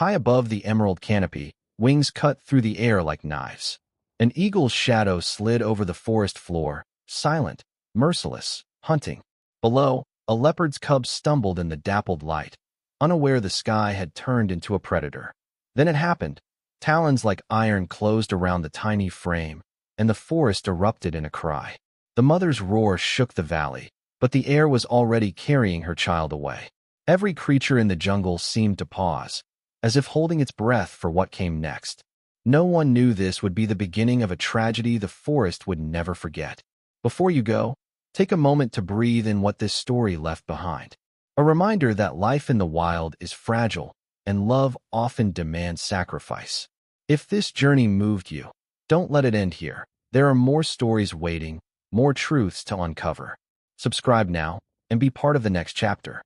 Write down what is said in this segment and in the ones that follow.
High above the emerald canopy, wings cut through the air like knives. An eagle's shadow slid over the forest floor, silent, merciless, hunting. Below, a leopard's cub stumbled in the dappled light, unaware the sky had turned into a predator. Then it happened. Talons like iron closed around the tiny frame, and the forest erupted in a cry. The mother's roar shook the valley, but the air was already carrying her child away. Every creature in the jungle seemed to pause, as if holding its breath for what came next. No one knew this would be the beginning of a tragedy the forest would never forget. Before you go, take a moment to breathe in what this story left behind. A reminder that life in the wild is fragile, and love often demands sacrifice. If this journey moved you, don't let it end here. There are more stories waiting, more truths to uncover. Subscribe now, and be part of the next chapter.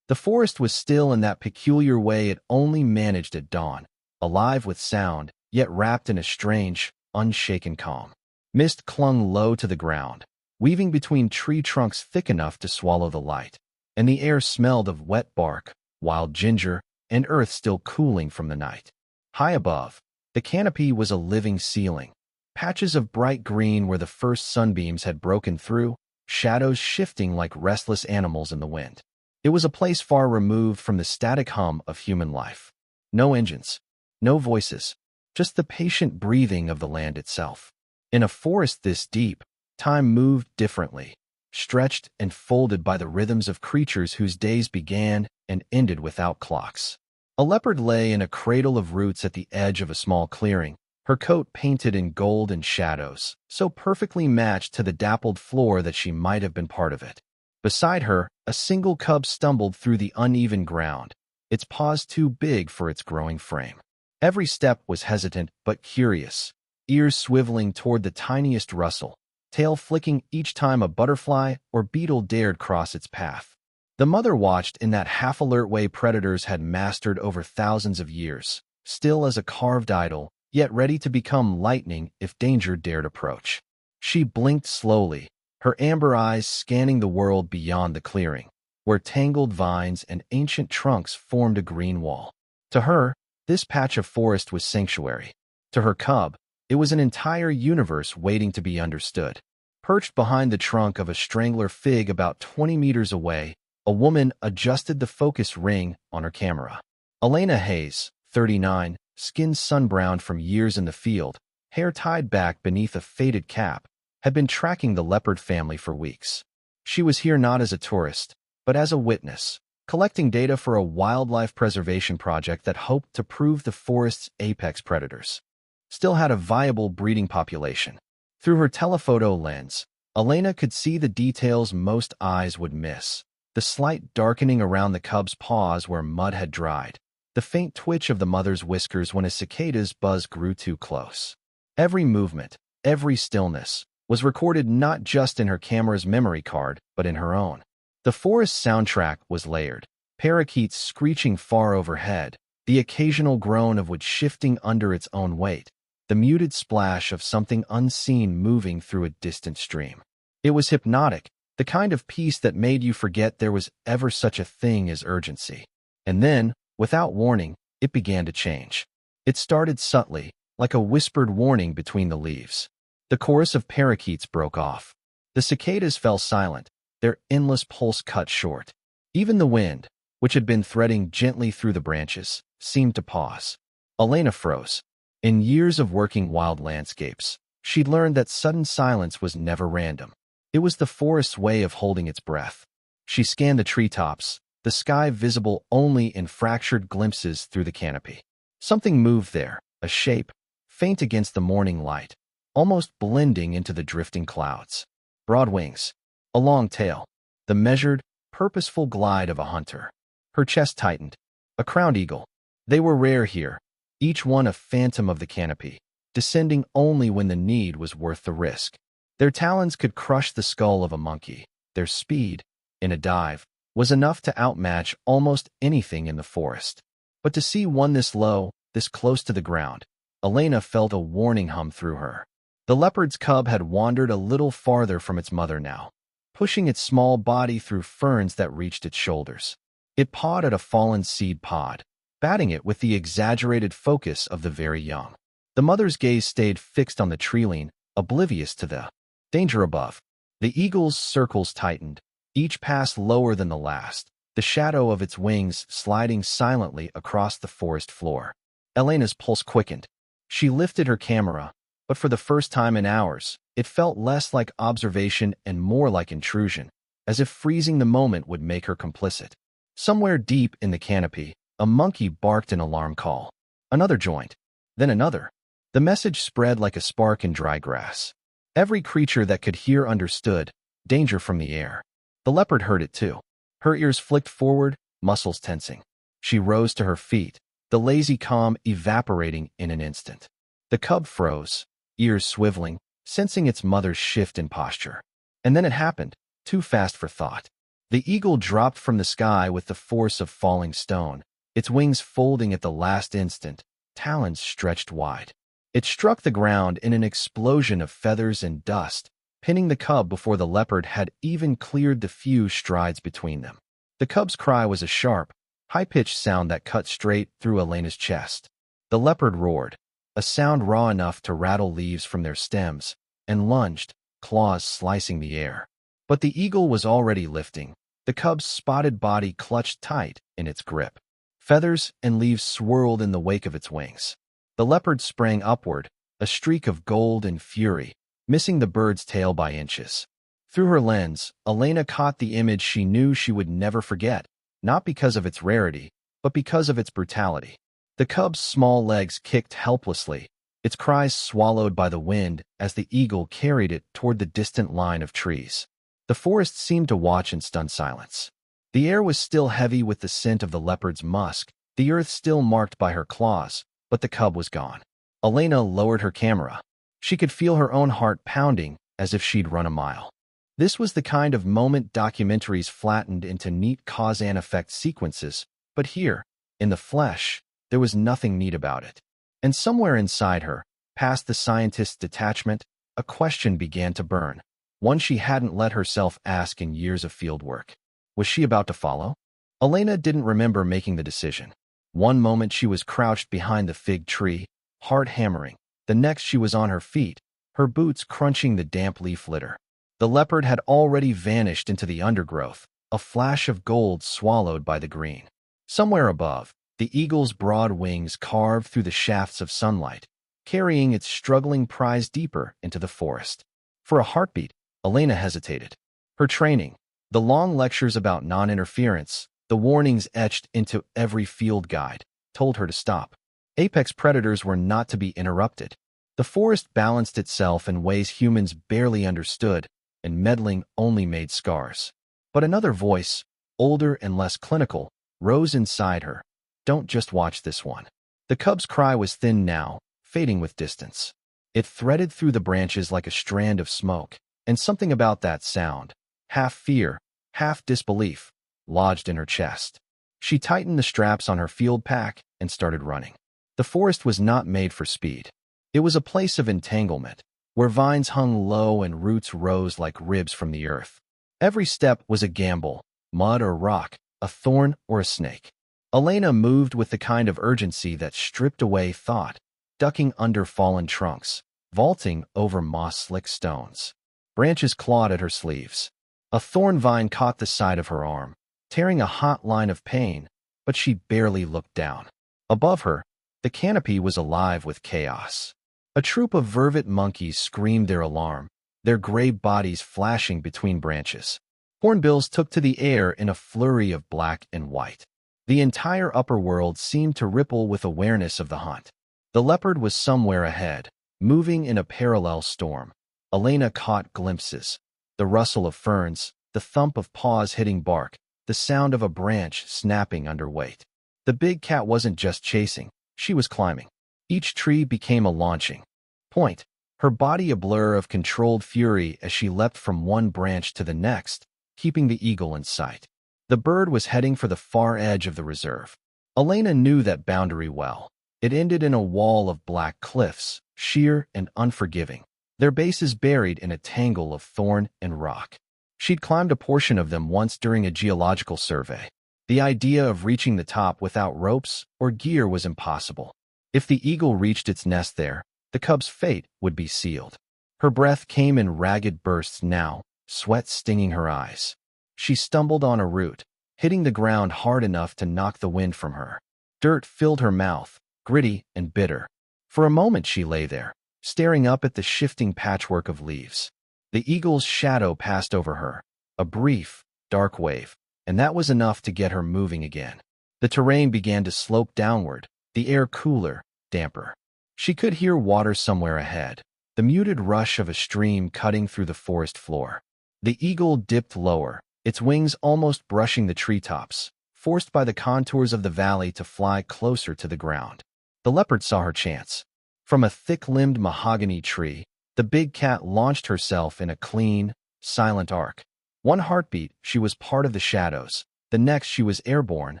The forest was still in that peculiar way it only managed at dawn, alive with sound, yet wrapped in a strange, unshaken calm. Mist clung low to the ground, weaving between tree trunks thick enough to swallow the light, and the air smelled of wet bark, wild ginger, and earth still cooling from the night. High above, the canopy was a living ceiling. Patches of bright green where the first sunbeams had broken through, shadows shifting like restless animals in the wind. It was a place far removed from the static hum of human life. No engines, no voices, just the patient breathing of the land itself. In a forest this deep, time moved differently, stretched and folded by the rhythms of creatures whose days began and ended without clocks. A leopard lay in a cradle of roots at the edge of a small clearing, her coat painted in gold and shadows, so perfectly matched to the dappled floor that she might have been part of it. Beside her, a single cub stumbled through the uneven ground, its paws too big for its growing frame. Every step was hesitant but curious, ears swiveling toward the tiniest rustle, tail flicking each time a butterfly or beetle dared cross its path. The mother watched in that half-alert way predators had mastered over thousands of years, still as a carved idol, yet ready to become lightning if danger dared approach. She blinked slowly, her amber eyes scanning the world beyond the clearing, where tangled vines and ancient trunks formed a green wall. To her, this patch of forest was sanctuary. To her cub, it was an entire universe waiting to be understood. Perched behind the trunk of a strangler fig about 20 meters away, a woman adjusted the focus ring on her camera. Elena Hayes, 39, skin sun-browned from years in the field, hair tied back beneath a faded cap, had been tracking the leopard family for weeks. She was here not as a tourist, but as a witness, collecting data for a wildlife preservation project that hoped to prove the forest's apex predators still had a viable breeding population. Through her telephoto lens, Elena could see the details most eyes would miss. The slight darkening around the cub's paws where mud had dried, the faint twitch of the mother's whiskers when a cicada's buzz grew too close. Every movement, every stillness, was recorded not just in her camera's memory card, but in her own. The forest soundtrack was layered, parakeets screeching far overhead, the occasional groan of wood shifting under its own weight, the muted splash of something unseen moving through a distant stream. It was hypnotic, the kind of peace that made you forget there was ever such a thing as urgency. And then, without warning, it began to change. It started subtly, like a whispered warning between the leaves. The chorus of parakeets broke off. The cicadas fell silent, their endless pulse cut short. Even the wind, which had been threading gently through the branches, seemed to pause. Elena froze. In years of working wild landscapes, she'd learned that sudden silence was never random. It was the forest's way of holding its breath. She scanned the treetops, the sky visible only in fractured glimpses through the canopy. Something moved there, a shape, faint against the morning light, almost blending into the drifting clouds. Broad wings, a long tail, the measured, purposeful glide of a hunter. Her chest tightened. A crowned eagle. They were rare here, each one a phantom of the canopy, descending only when the need was worth the risk. Their talons could crush the skull of a monkey. Their speed, in a dive, was enough to outmatch almost anything in the forest. But to see one this low, this close to the ground, Elena felt a warning hum through her. The leopard's cub had wandered a little farther from its mother now, pushing its small body through ferns that reached its shoulders. It pawed at a fallen seed pod, batting it with the exaggerated focus of the very young. The mother's gaze stayed fixed on the treeline, oblivious to the danger above. The eagle's circles tightened, each pass lower than the last, the shadow of its wings sliding silently across the forest floor. Elena's pulse quickened. She lifted her camera, but for the first time in hours, it felt less like observation and more like intrusion, as if freezing the moment would make her complicit. Somewhere deep in the canopy, a monkey barked an alarm call. Another joined, then another. The message spread like a spark in dry grass. Every creature that could hear understood, danger from the air. The leopard heard it too. Her ears flicked forward, muscles tensing. She rose to her feet, the lazy calm evaporating in an instant. The cub froze, ears swiveling, sensing its mother's shift in posture. And then it happened, too fast for thought. The eagle dropped from the sky with the force of falling stone, its wings folding at the last instant, talons stretched wide. It struck the ground in an explosion of feathers and dust, pinning the cub before the leopard had even cleared the few strides between them. The cub's cry was a sharp, high-pitched sound that cut straight through Elena's chest. The leopard roared, a sound raw enough to rattle leaves from their stems, and lunged, claws slicing the air. But the eagle was already lifting, the cub's spotted body clutched tight in its grip. Feathers and leaves swirled in the wake of its wings. The leopard sprang upward, a streak of gold and fury, missing the bird's tail by inches. Through her lens, Elena caught the image she knew she would never forget, not because of its rarity, but because of its brutality. The cub's small legs kicked helplessly, its cries swallowed by the wind as the eagle carried it toward the distant line of trees. The forest seemed to watch in stunned silence. The air was still heavy with the scent of the leopard's musk, the earth still marked by her claws, but the cub was gone. Elena lowered her camera. She could feel her own heart pounding as if she'd run a mile. This was the kind of moment documentaries flattened into neat cause and effect sequences, but here, in the flesh, there was nothing neat about it. And somewhere inside her, past the scientist's detachment, a question began to burn, one she hadn't let herself ask in years of fieldwork. Was she about to follow? Elena didn't remember making the decision. One moment she was crouched behind the fig tree, heart hammering. The next she was on her feet, her boots crunching the damp leaf litter. The leopard had already vanished into the undergrowth, a flash of gold swallowed by the green. Somewhere above, the eagle's broad wings carved through the shafts of sunlight, carrying its struggling prize deeper into the forest. For a heartbeat, Elena hesitated. Her training, the long lectures about non-interference, the warnings etched into every field guide, told her to stop. Apex predators were not to be interrupted. The forest balanced itself in ways humans barely understood, and meddling only made scars. But another voice, older and less clinical, rose inside her. Don't just watch this one. The cub's cry was thin now, fading with distance. It threaded through the branches like a strand of smoke, and something about that sound, half fear, half disbelief, lodged in her chest. She tightened the straps on her field pack and started running. The forest was not made for speed. It was a place of entanglement, where vines hung low and roots rose like ribs from the earth. Every step was a gamble, mud or rock, a thorn or a snake. Elena moved with the kind of urgency that stripped away thought, ducking under fallen trunks, vaulting over moss-slick stones. Branches clawed at her sleeves. A thorn vine caught the side of her arm, tearing a hot line of pain, but she barely looked down. Above her, the canopy was alive with chaos. A troop of vervet monkeys screamed their alarm, their gray bodies flashing between branches. Hornbills took to the air in a flurry of black and white. The entire upper world seemed to ripple with awareness of the hunt. The leopard was somewhere ahead, moving in a parallel storm. Elena caught glimpses. The rustle of ferns, the thump of paws hitting bark, the sound of a branch snapping under weight. The big cat wasn't just chasing, she was climbing. Each tree became a launching point, her body a blur of controlled fury as she leapt from one branch to the next, keeping the eagle in sight. The bird was heading for the far edge of the reserve. Elena knew that boundary well. It ended in a wall of black cliffs, sheer and unforgiving, their bases buried in a tangle of thorn and rock. She'd climbed a portion of them once during a geological survey. The idea of reaching the top without ropes or gear was impossible. If the eagle reached its nest there, the cub's fate would be sealed. Her breath came in ragged bursts now, sweat stinging her eyes. She stumbled on a root, hitting the ground hard enough to knock the wind from her. Dirt filled her mouth, gritty and bitter. For a moment she lay there, staring up at the shifting patchwork of leaves. The eagle's shadow passed over her, a brief, dark wave, and that was enough to get her moving again. The terrain began to slope downward, the air cooler, damper. She could hear water somewhere ahead, the muted rush of a stream cutting through the forest floor. The eagle dipped lower, its wings almost brushing the treetops, forced by the contours of the valley to fly closer to the ground. The leopard saw her chance. From a thick-limbed mahogany tree, the big cat launched herself in a clean, silent arc. One heartbeat, she was part of the shadows. The next, she was airborne,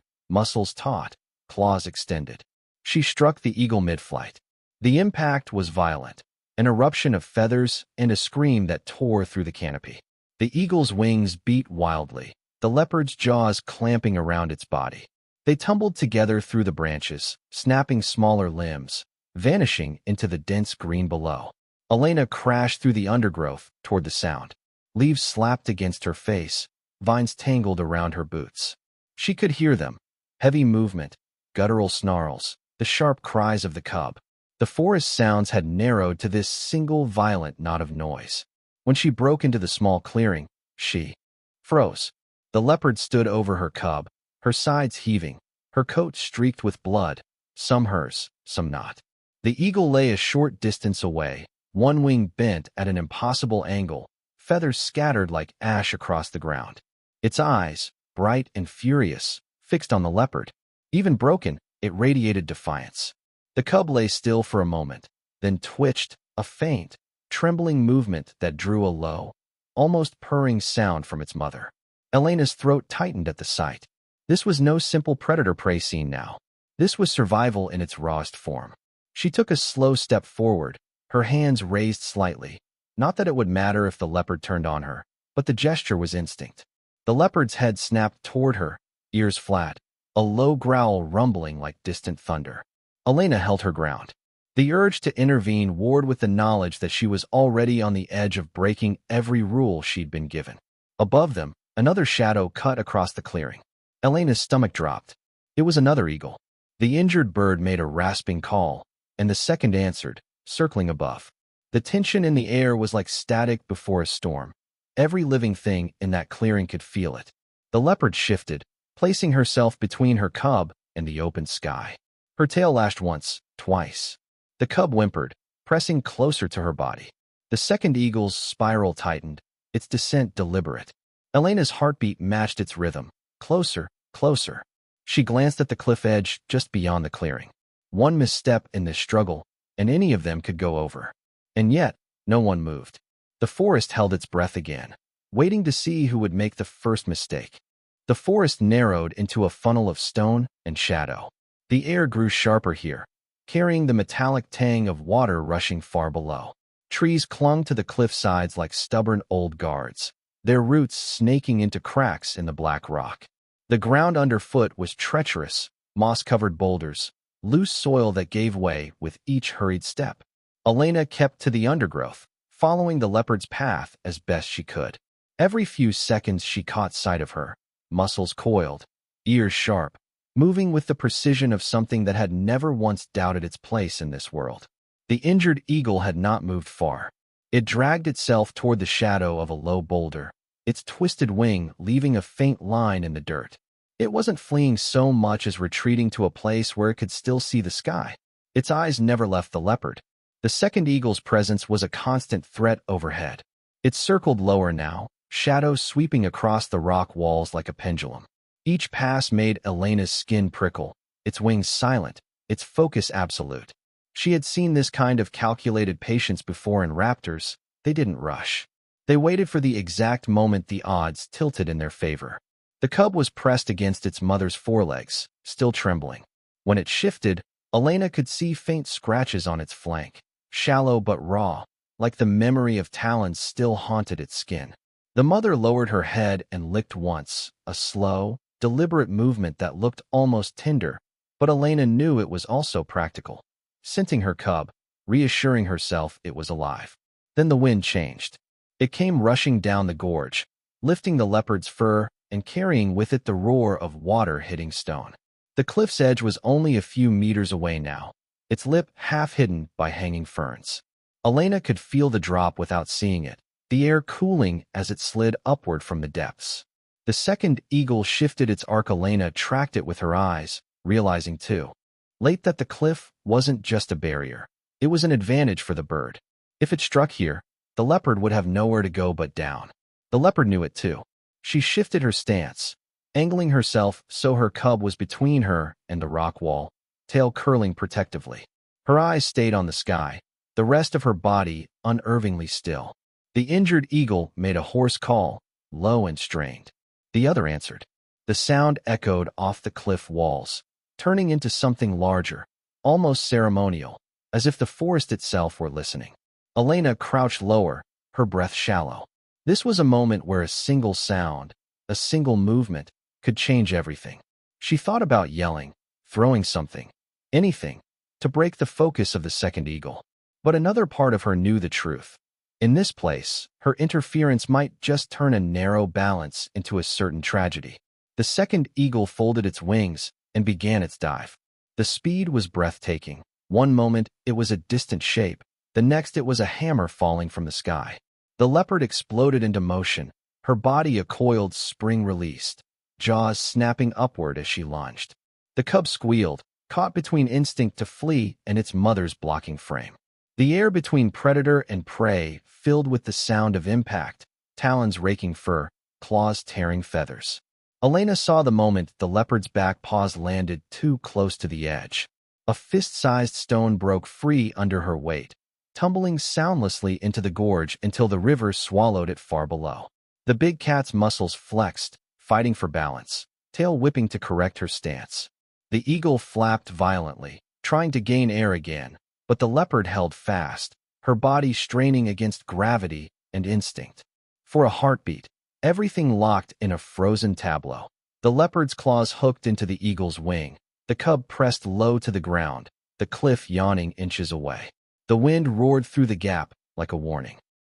muscles taut, claws extended. She struck the eagle mid-flight. The impact was violent, an eruption of feathers and a scream that tore through the canopy. The eagle's wings beat wildly, the leopard's jaws clamping around its body. They tumbled together through the branches, snapping smaller limbs, vanishing into the dense green below. Elena crashed through the undergrowth toward the sound. Leaves slapped against her face, vines tangled around her boots. She could hear them, heavy movement, guttural snarls, the sharp cries of the cub. The forest sounds had narrowed to this single violent knot of noise. When she broke into the small clearing, she froze. The leopard stood over her cub, her sides heaving, her coat streaked with blood, some hers, some not. The eagle lay a short distance away, one wing bent at an impossible angle, feathers scattered like ash across the ground. Its eyes, bright and furious, fixed on the leopard. Even broken, it radiated defiance. The cub lay still for a moment, then twitched, a faint, trembling movement that drew a low, almost purring sound from its mother. Elena's throat tightened at the sight. This was no simple predator-prey scene now. This was survival in its rawest form. She took a slow step forward, her hands raised slightly. Not that it would matter if the leopard turned on her, but the gesture was instinct. The leopard's head snapped toward her, ears flat, a low growl rumbling like distant thunder. Elena held her ground. The urge to intervene warred with the knowledge that she was already on the edge of breaking every rule she'd been given. Above them, another shadow cut across the clearing. Elena's stomach dropped. It was another eagle. The injured bird made a rasping call, and the second answered, circling above. The tension in the air was like static before a storm. Every living thing in that clearing could feel it. The leopard shifted, placing herself between her cub and the open sky. Her tail lashed once, twice. The cub whimpered, pressing closer to her body. The second eagle's spiral tightened, its descent deliberate. Elena's heartbeat matched its rhythm. Closer, closer. She glanced at the cliff edge just beyond the clearing. One misstep in this struggle, and any of them could go over. And yet, no one moved. The forest held its breath again, waiting to see who would make the first mistake. The forest narrowed into a funnel of stone and shadow. The air grew sharper here, carrying the metallic tang of water rushing far below. Trees clung to the cliff sides like stubborn old guards, their roots snaking into cracks in the black rock. The ground underfoot was treacherous, moss-covered boulders, loose soil that gave way with each hurried step. Elena kept to the undergrowth, following the leopard's path as best she could. Every few seconds she caught sight of her, muscles coiled, ears sharp, moving with the precision of something that had never once doubted its place in this world. The injured eagle had not moved far. It dragged itself toward the shadow of a low boulder, its twisted wing leaving a faint line in the dirt. It wasn't fleeing so much as retreating to a place where it could still see the sky. Its eyes never left the leopard. The second eagle's presence was a constant threat overhead. It circled lower now, shadows sweeping across the rock walls like a pendulum. Each pass made Elena's skin prickle, its wings silent, its focus absolute. She had seen this kind of calculated patience before in raptors. They didn't rush. They waited for the exact moment the odds tilted in their favor. The cub was pressed against its mother's forelegs, still trembling. When it shifted, Elena could see faint scratches on its flank, shallow but raw, like the memory of talons still haunted its skin. The mother lowered her head and licked once, a slow, deliberate movement that looked almost tender, but Elena knew it was also practical. Scenting her cub, reassuring herself it was alive. Then the wind changed. It came rushing down the gorge, lifting the leopard's fur and carrying with it the roar of water hitting stone. The cliff's edge was only a few meters away now, its lip half hidden by hanging ferns. Elena could feel the drop without seeing it, the air cooling as it slid upward from the depths. The second eagle shifted its arc. Elena tracked it with her eyes, realizing too late that the cliff wasn't just a barrier. It was an advantage for the bird. If it struck here, the leopard would have nowhere to go but down. The leopard knew it too. She shifted her stance, angling herself so her cub was between her and the rock wall, tail curling protectively. Her eyes stayed on the sky, the rest of her body unnervingly still. The injured eagle made a hoarse call, low and strained. The other answered. The sound echoed off the cliff walls, turning into something larger, almost ceremonial, as if the forest itself were listening. Elena crouched lower, her breath shallow. This was a moment where a single sound, a single movement, could change everything. She thought about yelling, throwing something, anything, to break the focus of the second eagle. But another part of her knew the truth. In this place, her interference might just turn a narrow balance into a certain tragedy. The second eagle folded its wings and began its dive. The speed was breathtaking. One moment, it was a distant shape. The next, it was a hammer falling from the sky. The leopard exploded into motion, her body a coiled spring released, jaws snapping upward as she lunged. The cub squealed, caught between instinct to flee and its mother's blocking frame. The air between predator and prey filled with the sound of impact, talons raking fur, claws tearing feathers. Elena saw the moment the leopard's back paws landed too close to the edge. A fist-sized stone broke free under her weight, tumbling soundlessly into the gorge until the river swallowed it far below. The big cat's muscles flexed, fighting for balance, tail whipping to correct her stance. The eagle flapped violently, trying to gain air again, but the leopard held fast, her body straining against gravity and instinct. For a heartbeat, everything locked in a frozen tableau. The leopard's claws hooked into the eagle's wing, the cub pressed low to the ground, the cliff yawning inches away. The wind roared through the gap like a warning.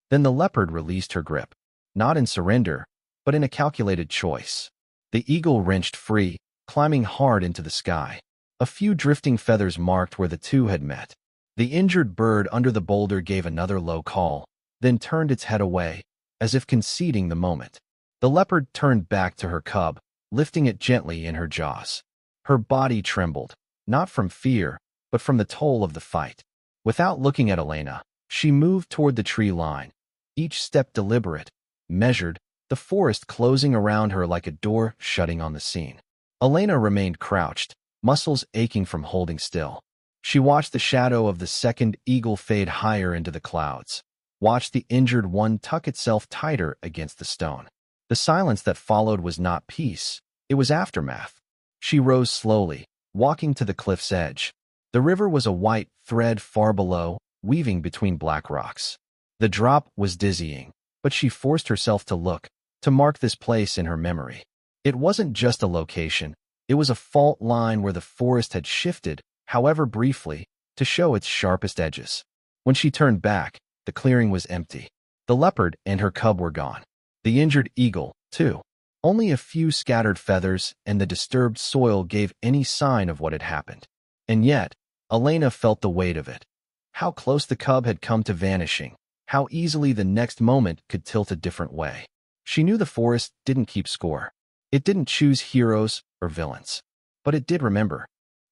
Then the leopard released her grip, not in surrender, but in a calculated choice. The eagle wrenched free, climbing hard into the sky. A few drifting feathers marked where the two had met. The injured bird under the boulder gave another low call, then turned its head away, as if conceding the moment. The leopard turned back to her cub, lifting it gently in her jaws. Her body trembled, not from fear, but from the toll of the fight. Without looking at Elena, she moved toward the tree line, each step deliberate, measured, the forest closing around her like a door shutting on the scene. Elena remained crouched, muscles aching from holding still. She watched the shadow of the second eagle fade higher into the clouds, watched the injured one tuck itself tighter against the stone. The silence that followed was not peace, it was aftermath. She rose slowly, walking to the cliff's edge. The river was a white thread far below, weaving between black rocks. The drop was dizzying, but she forced herself to look, to mark this place in her memory. It wasn't just a location, it was a fault line where the forest had shifted, however briefly, to show its sharpest edges. When she turned back, the clearing was empty. The leopard and her cub were gone. The injured eagle, too. Only a few scattered feathers and the disturbed soil gave any sign of what had happened. And yet, Elena felt the weight of it. How close the cub had come to vanishing, how easily the next moment could tilt a different way. She knew the forest didn't keep score. It didn't choose heroes or villains. But it did remember.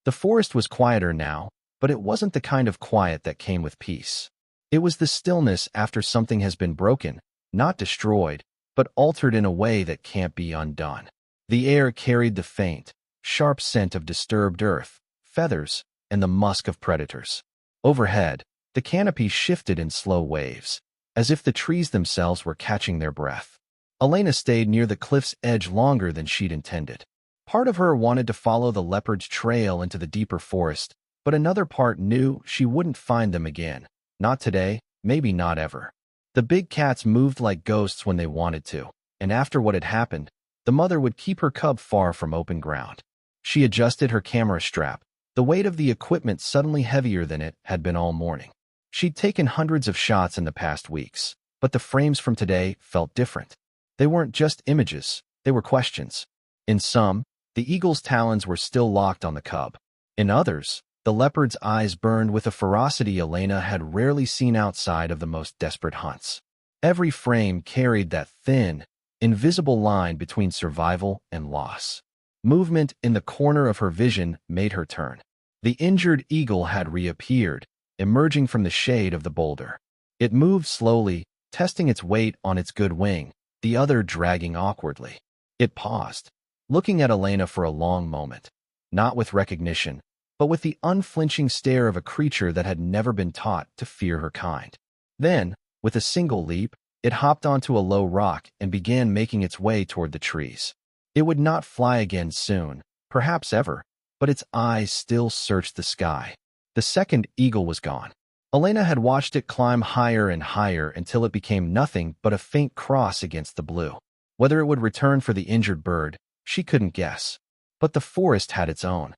The forest was quieter now, but it wasn't the kind of quiet that came with peace. It was the stillness after something has been broken, not destroyed, but altered in a way that can't be undone. The air carried the faint, sharp scent of disturbed earth, feathers, and the musk of predators. Overhead, the canopy shifted in slow waves, as if the trees themselves were catching their breath. Elena stayed near the cliff's edge longer than she'd intended. Part of her wanted to follow the leopard's trail into the deeper forest, but another part knew she wouldn't find them again. Not today, maybe not ever. The big cats moved like ghosts when they wanted to, and after what had happened, The mother would keep her cub far from open ground. She adjusted her camera strap, the weight of the equipment suddenly heavier than it had been all morning. She'd taken hundreds of shots in the past weeks, but the frames from today felt different. They weren't just images, they were questions. In some, the eagle's talons were still locked on the cub. In others, the leopard's eyes burned with a ferocity Elena had rarely seen outside of the most desperate hunts. Every frame carried that thin, invisible line between survival and loss. Movement in the corner of her vision made her turn. The injured eagle had reappeared, emerging from the shade of the boulder. It moved slowly, testing its weight on its good wing, the other dragging awkwardly. It paused, looking at Elena for a long moment, not with recognition, but with the unflinching stare of a creature that had never been taught to fear her kind. Then, with a single leap, it hopped onto a low rock and began making its way toward the trees. It would not fly again soon, perhaps ever, but its eyes still searched the sky. The second eagle was gone. Elena had watched it climb higher and higher until it became nothing but a faint cross against the blue. Whether it would return for the injured bird, she couldn't guess. But the forest had its own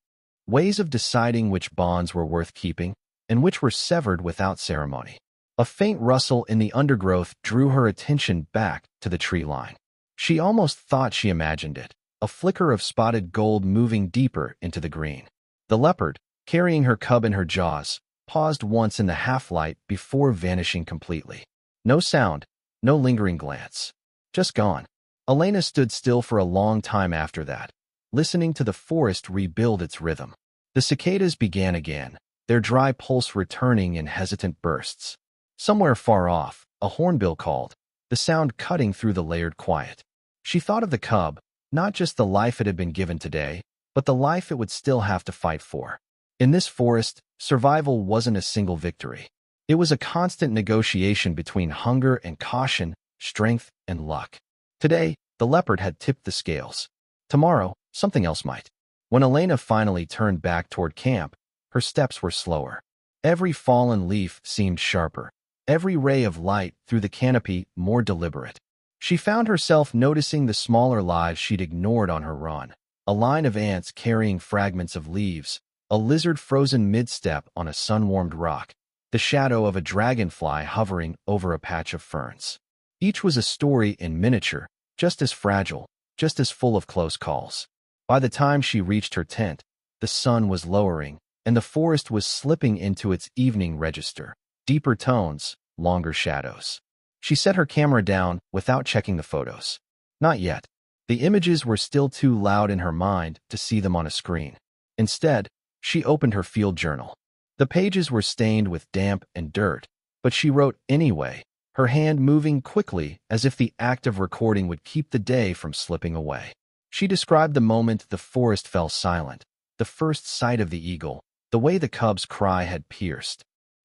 ways of deciding which bonds were worth keeping and which were severed without ceremony. A faint rustle in the undergrowth drew her attention back to the tree line. She almost thought she imagined it, a flicker of spotted gold moving deeper into the green. The leopard, carrying her cub in her jaws, paused once in the half-light before vanishing completely. No sound, no lingering glance. Just gone. Elena stood still for a long time after that, listening to the forest rebuild its rhythm. The cicadas began again, their dry pulse returning in hesitant bursts. Somewhere far off, a hornbill called, the sound cutting through the layered quiet. She thought of the cub, not just the life it had been given today, but the life it would still have to fight for. In this forest, survival wasn't a single victory. It was a constant negotiation between hunger and caution, strength and luck. Today, the leopard had tipped the scales. Tomorrow, something else might. When Elena finally turned back toward camp, her steps were slower. Every fallen leaf seemed sharper, every ray of light through the canopy more deliberate. She found herself noticing the smaller lives she'd ignored on her run. A line of ants carrying fragments of leaves, a lizard frozen mid-step on a sun-warmed rock, the shadow of a dragonfly hovering over a patch of ferns. Each was a story in miniature, just as fragile, just as full of close calls. By the time she reached her tent, the sun was lowering, and the forest was slipping into its evening register. Deeper tones, longer shadows. She set her camera down without checking the photos. Not yet. The images were still too loud in her mind to see them on a screen. Instead, she opened her field journal. The pages were stained with damp and dirt, but she wrote anyway, her hand moving quickly as if the act of recording would keep the day from slipping away. She described the moment the forest fell silent, the first sight of the eagle, the way the cub's cry had pierced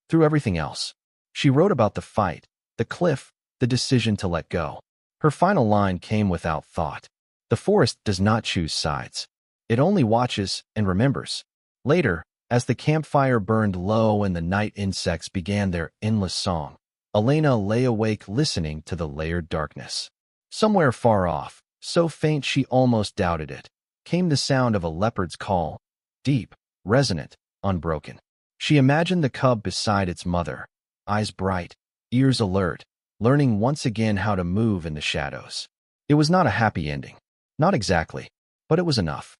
through everything else. She wrote about the fight, the cliff, the decision to let go. Her final line came without thought. The forest does not choose sides. It only watches and remembers. Later, as the campfire burned low and the night insects began their endless song, Elena lay awake listening to the layered darkness. Somewhere far off, so faint she almost doubted it, came the sound of a leopard's call, deep, resonant, unbroken. She imagined the cub beside its mother, eyes bright, ears alert, learning once again how to move in the shadows. It was not a happy ending. Not exactly, but it was enough.